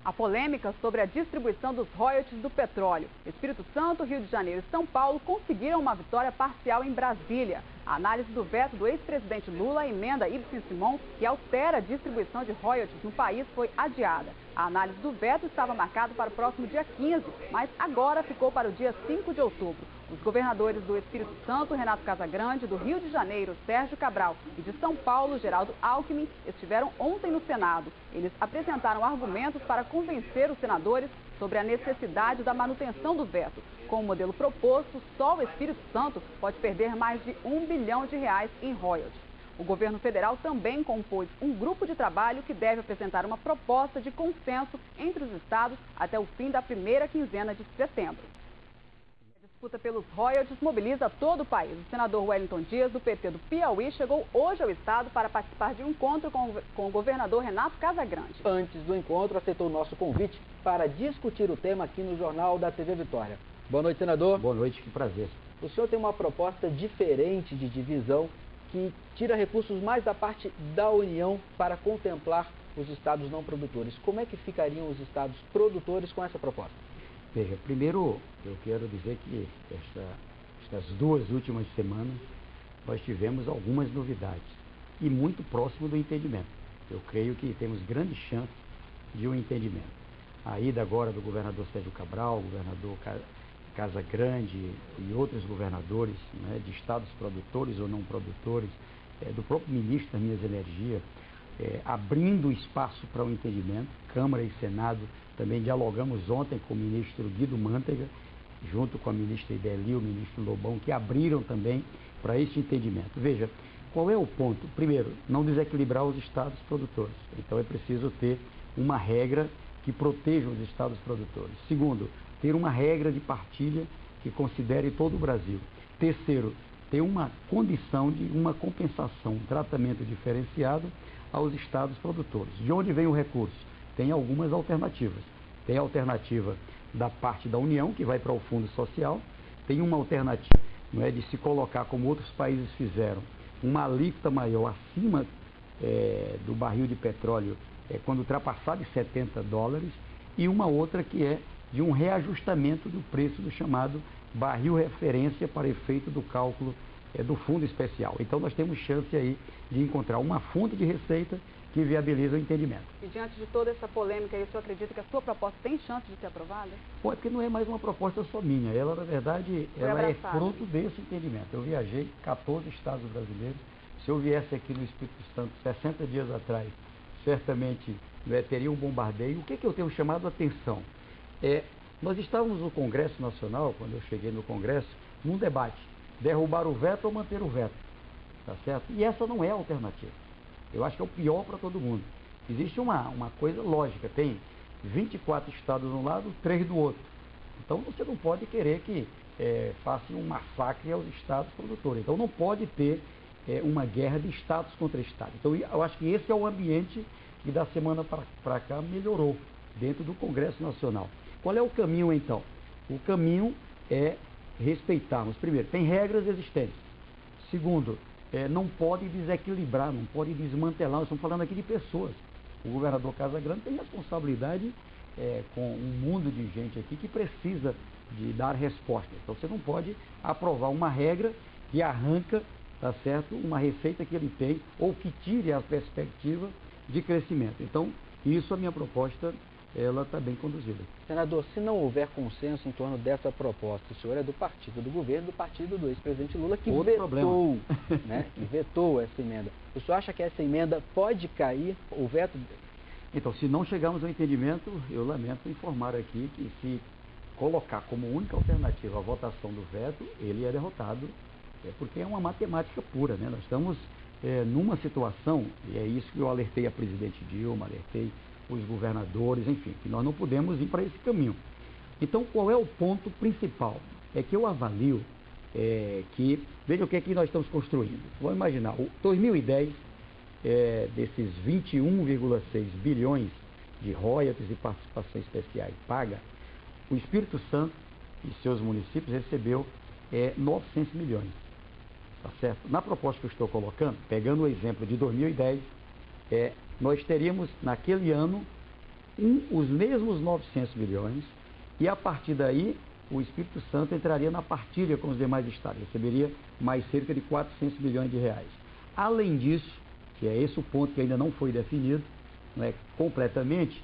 A polêmica sobre a distribuição dos royalties do petróleo. Espírito Santo, Rio de Janeiro e São Paulo conseguiram uma vitória parcial em Brasília. A análise do veto do ex-presidente Lula à emenda Ipsim Simon, que altera a distribuição de royalties no país, foi adiada. A análise do veto estava marcada para o próximo dia 15, mas agora ficou para o dia 5 de outubro. Os governadores do Espírito Santo, Renato Casagrande, do Rio de Janeiro, Sérgio Cabral, e de São Paulo, Geraldo Alckmin, estiveram ontem no Senado. Eles apresentaram argumentos para convencer os senadores sobre a necessidade da manutenção do veto. Com o modelo proposto, só o Espírito Santo pode perder mais de R$1 bilhão em royalties. O governo federal também compôs um grupo de trabalho que deve apresentar uma proposta de consenso entre os estados até o fim da primeira quinzena de setembro. A disputa pelos royalties mobiliza todo o país. O senador Wellington Dias, do PT do Piauí, chegou hoje ao estado para participar de um encontro com o governador Renato Casagrande. Antes do encontro, aceitou o nosso convite para discutir o tema aqui no Jornal da TV Vitória. Boa noite, senador. Boa noite, que prazer. O senhor tem uma proposta diferente de divisão que tira recursos mais da parte da União para contemplar os estados não produtores. Como é que ficariam os estados produtores com essa proposta? Veja, primeiro eu quero dizer que estas 2 últimas semanas nós tivemos algumas novidades e muito próximo do entendimento. Eu creio que temos grande chance de um entendimento. A ida agora do governador Sérgio Cabral, governador Casagrande e outros governadores, né, de estados produtores ou não produtores, do próprio ministro das Minas e Energia, abrindo espaço para o entendimento. Câmara e Senado também dialogamos ontem com o ministro Guido Mantega, junto com a ministra Ideli, o ministro Lobão, que abriram também para esse entendimento. Veja, qual é o ponto? Primeiro, não desequilibrar os estados produtores. Então é preciso ter uma regra que proteja os estados produtores. Segundo, ter uma regra de partilha que considere todo o Brasil. Terceiro, ter uma condição de uma compensação, um tratamento diferenciado aos estados produtores. De onde vem o recurso? Tem algumas alternativas. Tem a alternativa da parte da União, que vai para o Fundo Social. Tem uma alternativa, não é, de se colocar, como outros países fizeram, uma alíquota maior acima do barril de petróleo quando ultrapassar de $70, e uma outra que é de um reajustamento do preço do chamado barril referência para efeito do cálculo do fundo especial. Então nós temos chance aí de encontrar uma fonte de receita que viabiliza o entendimento. E diante de toda essa polêmica, o senhor acredita que a sua proposta tem chance de ser aprovada? Pô, é porque não é mais uma proposta só minha. Ela, na verdade, ela é fruto desse entendimento. Eu viajei 14 estados brasileiros. Se eu viesse aqui no Espírito Santo 60 dias atrás, certamente teria um bombardeio. O que eu tenho chamado a atenção? Nós estávamos no Congresso Nacional, quando eu cheguei no Congresso, num debate. Derrubar o veto ou manter o veto. Tá certo? E essa não é a alternativa. Eu acho que é o pior para todo mundo. Existe uma coisa lógica. Tem 24 estados de um lado, 3 do outro. Então você não pode querer que faça um massacre aos estados produtores. Então não pode ter uma guerra de estados contra estados. Então eu acho que esse é o ambiente que da semana para cá melhorou dentro do Congresso Nacional. Qual é o caminho então? O caminho é respeitarmos. Primeiro, tem regras existentes. Segundo, não pode desequilibrar, não pode desmantelar. Nós estamos falando aqui de pessoas. O governador Casagrande tem responsabilidade com um mundo de gente aqui que precisa de dar resposta. Então você não pode aprovar uma regra que arranca, tá certo, uma receita que ele tem ou que tire a perspectiva de crescimento. Então, isso a minha proposta, ela está bem conduzida. Senador, se não houver consenso em torno dessa proposta, o senhor é do partido do governo, do partido do ex-presidente Lula, que vetou, né, que vetou essa emenda. O senhor acha que essa emenda pode cair, o veto? Então, se não chegarmos ao entendimento, eu lamento informar aqui que se colocar como única alternativa a votação do veto, ele é derrotado, porque é uma matemática pura, né? Nós estamos numa situação, e é isso que eu alertei a presidente Dilma, alertei os governadores, enfim, que nós não podemos ir para esse caminho. Então, qual é o ponto principal? É que eu avalio que, veja o que é que nós estamos construindo. Vamos imaginar, o 2010, desses 21,6 bilhões de royalties e participações especiais paga, o Espírito Santo e seus municípios recebeu 900 milhões. Tá certo? Na proposta que eu estou colocando, pegando o exemplo de 2010, nós teríamos, naquele ano, os mesmos 900 milhões e a partir daí o Espírito Santo entraria na partilha com os demais estados, receberia mais cerca de 400 milhões de reais. Além disso, que é esse o ponto que ainda não foi definido, né, completamente,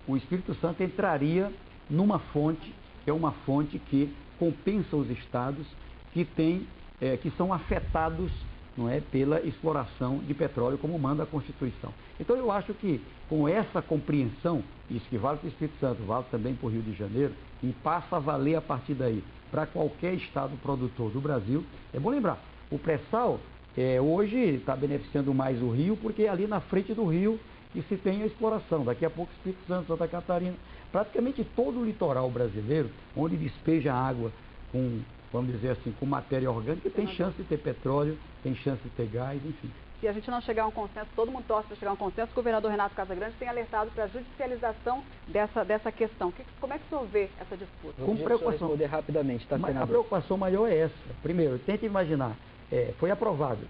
o Espírito Santo entraria numa fonte, que é uma fonte que compensa os estados que são afetados, não é, pela exploração de petróleo, como manda a Constituição. Então eu acho que com essa compreensão, isso que vale para o Espírito Santo, vale também para o Rio de Janeiro, e passa a valer a partir daí para qualquer estado produtor do Brasil, é bom lembrar, o pré-sal hoje está beneficiando mais o Rio, porque é ali na frente do Rio que se tem a exploração. Daqui a pouco Espírito Santo, Santa Catarina, praticamente todo o litoral brasileiro, onde despeja água com, vamos dizer assim, com matéria orgânica, tem chance de ter petróleo, tem chance de ter gás, enfim. Se a gente não chegar a um consenso, todo mundo torce para chegar a um consenso, o governador Renato Casagrande tem alertado para a judicialização dessa questão. Como é que o senhor vê essa disputa? Com preocupação. Responder rapidamente, tá, senador? A preocupação maior é essa. Primeiro, tente imaginar, foi aprovado,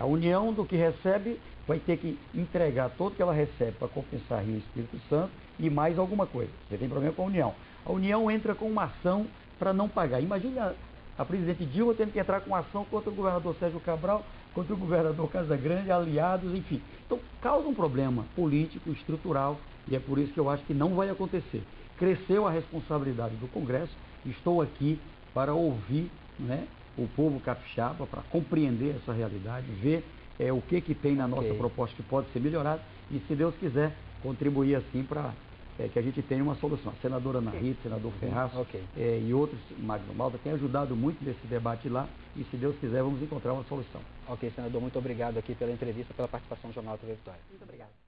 a União do que recebe vai ter que entregar tudo que ela recebe para compensar Rio e Espírito Santo e mais alguma coisa. Você tem problema com a União. A União entra com uma ação para não pagar. Imagina a presidente Dilma tendo que entrar com ação contra o governador Sérgio Cabral, contra o governador Casagrande, aliados, enfim. Então, causa um problema político, estrutural, e é por isso que eu acho que não vai acontecer. Cresceu a responsabilidade do Congresso, estou aqui para ouvir, né, o povo capixaba, para compreender essa realidade, ver o que tem na nossa proposta que pode ser melhorado, e se Deus quiser, contribuir assim para que a gente tenha uma solução. A senadora Ana Rita, senador Ferraz e outros, Magno Malta, têm ajudado muito nesse debate lá, e se Deus quiser, vamos encontrar uma solução. Ok, senador, muito obrigado aqui pela entrevista, pela participação no Jornal TV Vitória. Muito obrigado.